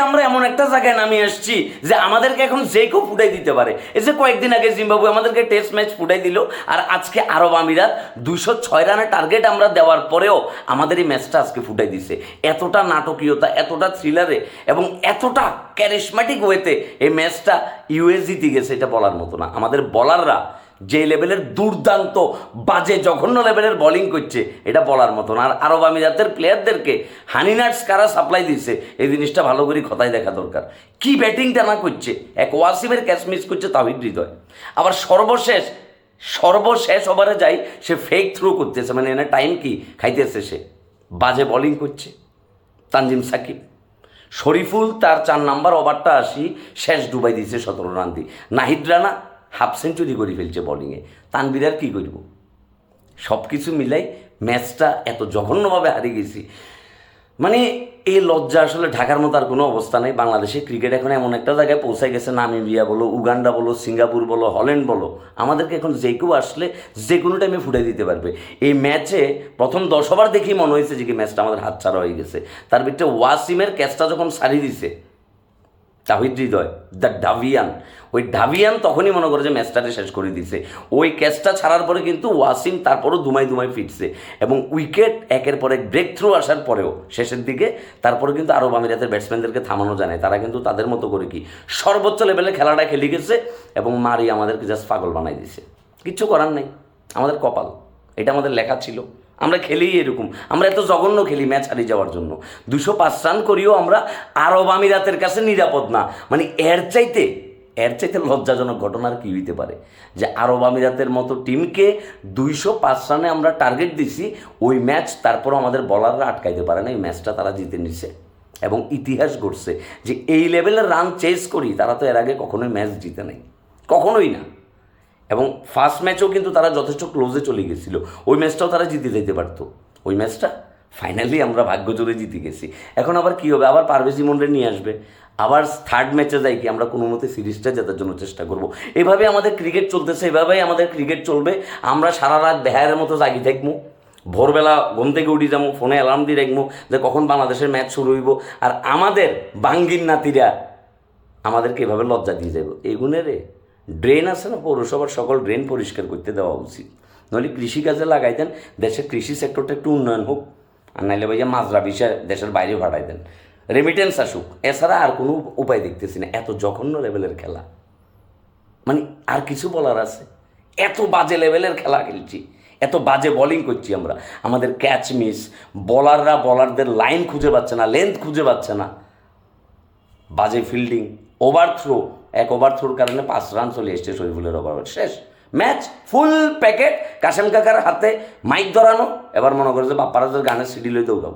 আমরা এমন একটা জায়গায় নামিয়ে আসছি যে আমাদেরকে এখন যে কেউ ফুটাই দিতে পারে। এই যে কয়েকদিন আগে জিম্বাবুয়ে আমাদেরকে টেস্ট ম্যাচ ফুটাই দিল, আর আজকে আরব আমিরাত 206 রানের টার্গেট আমরা দেওয়ার পরেও আমাদের এই ম্যাচটা আজকে ফুটাই দিছে। এতটা নাটকীয়তা, এতটা থ্রিলারে এবং এতটা ক্যারিশম্যাটিক ওয়েতে এই ম্যাচটা ইউএস জিতে গেছে, এটা বলার মতো না। আমাদের বলাররা যে লেভেলের দুর্দান্ত বাজে জঘন্য লেভেলের বোলিং করছে, এটা বলার মতো না। আর আরব আমিরাতের প্লেয়ারদেরকে হানিনাটস কারা সাপ্লাই দিচ্ছে, এই জিনিসটা ভালো করে খতায় দেখা দরকার। কি ব্যাটিংটা না করছে, এক ওয়াসিমের ক্যাচ মিস করছে তাহিদ হৃদয়, আবার সর্বশেষ ওভারে যাই সে ফেক থ্রো করতেছে, মানে এনে টাইম কি খাইতেছে, সে বাজে বোলিং করছে। তানজিম সাকিব, শরীফুল তার 4 নাম্বার ওভারটা আসি শেষ ডুবাই দিয়েছে 17 রান দিয়ে। নাহিদ রানা হাফ সেঞ্চুরি করে ফেলছে বোলিংয়ে। তানভীর আর কী করব? সব কিছু মিলাই ম্যাচটা এত জঘন্যভাবে হারিয়ে গেছি, মানে এই লজ্জা আসলে ঢাকার মতো আর কোনো অবস্থা নেই। বাংলাদেশে ক্রিকেট এখন এমন একটা জায়গায় পৌঁছে গেছে, নামিবিয়া বলো, উগান্ডা বলো, সিঙ্গাপুর বলো, হল্যান্ড বলো, আমাদেরকে এখন যে কেউ আসলে যে কোনো টাইমে ফুটাই দিতে পারবে। এই ম্যাচে প্রথম 10 ওভার দেখেই মনে হয়েছে যে কি ম্যাচটা আমাদের হাতছাড়া হয়ে গেছে। তার ভিতরে ওয়াসিমের ক্যাচটা যখন সারি দিছে তাহিদ হৃদয়, দ্য ডাভিয়ান, ওই ডাভিয়ান তখনই মনে করে যে ম্যাচটাকে শেষ করে দিছে। ওই ক্যাচটা ছাড়ার পরে কিন্তু ওয়াসিম তারপরও দুমাই ফিটছে এবং উইকেট একের পর এক ব্রেক থ্রু আসার পরেও শেষের দিকে তারপরে কিন্তু আরব আমিরাতের ব্যাটসম্যানদেরকে থামানো যায় না। তারা কিন্তু তাদের মতো করে কি সর্বোচ্চ লেভেলে খেলাটা খেলে গেছে এবং মারি আমাদেরকে জাস্ট পাগল বানাই দিছে। কিচ্ছু করার নেই, আমাদের কপাল, এটা আমাদের লেখা ছিল। আমরা খেলেই এরকম, আমরা এত জঘন্য খেলি ম্যাচ হারিয়ে যাওয়ার জন্য। 205 রান করিও আমরা আরব আমিরাতের কাছে নিরাপদ না। মানে এর চাইতে লজ্জাজনক ঘটনার কী হইতে পারে যে আরব আমিরাতের মতো টিমকে 205 রানে আমরা টার্গেট দিছি, ওই ম্যাচ তারপরও আমাদের বলাররা আটকাইতে পারে না, এই ম্যাচটা তারা জিতে নিছে এবং ইতিহাস গড়ছে যে এই লেভেলের রান চেস করি তারা তো এর আগে কখনোই ম্যাচ জিতে নাই, কখনোই না। এবং ফার্স্ট ম্যাচেও কিন্তু তারা যথেষ্ট ক্লোজে চলে গেছিল, ওই ম্যাচটাও তারা জিতে যেতে পারতো। ওই ম্যাচটা ফাইনালি আমরা ভাগ্য জোরে জিতে গেছি। এখন আবার কী হবে, আবার পারভেজ ইমনরে নিয়ে আসবে, আবার থার্ড ম্যাচে যাই কি আমরা কোনো মতে সিরিজটা জেতার জন্য চেষ্টা করব। এভাবে আমাদের ক্রিকেট চলতেছে, এভাবেই আমাদের ক্রিকেট চলবে। আমরা সারা রাত বেহায়ের মতো জাগি থাকবো, ভোরবেলা ঘুম থেকে উঠি যাবো, ফোনে অ্যালার্ম দিয়ে রাখবো যে কখন বাংলাদেশের ম্যাচ শুরু হইব, আর আমাদের বাঙ্গির নাতিরা আমাদেরকে এভাবে লজ্জা দিয়ে যাবো। এগুনে রে ড্রেন আছে না, পৌরসভার সকল ড্রেন পরিষ্কার করতে দেওয়া উচিত, নাহলে কৃষিকাজে লাগাই দেন, দেশের কৃষি সেক্টরটা একটু উন্নয়ন হোক, আর নাইলে ভাইয়া মাজরা বিষয় দেশের বাইরে ভাড়াই দেন, রেমিটেন্স আসুক। এছাড়া আর কোনো উপায় দেখতেছি না। এত জঘন্য লেভেলের খেলা, মানে আর কিছু বলার আছে? এত বাজে লেভেলের খেলা খেলছি, এত বাজে বোলিং করছি আমরা, আমাদের ক্যাচ মিস, বলাররা বলারদের লাইন খুঁজে পাচ্ছে না, লেন্থ খুঁজে পাচ্ছে না, বাজে ফিল্ডিং, ওভার থ্রো, এক ওভার থ্রোর কারণে 5 রান চলে এসছে শরীফুলের ওভার, শেষ ম্যাচ ফুল প্যাকেট। কাশেম কাকার হাতে মাইক ধরানো, এবার মনে করে যে বাপ্পারাজের গানের সিডি লই দৌড়াবো।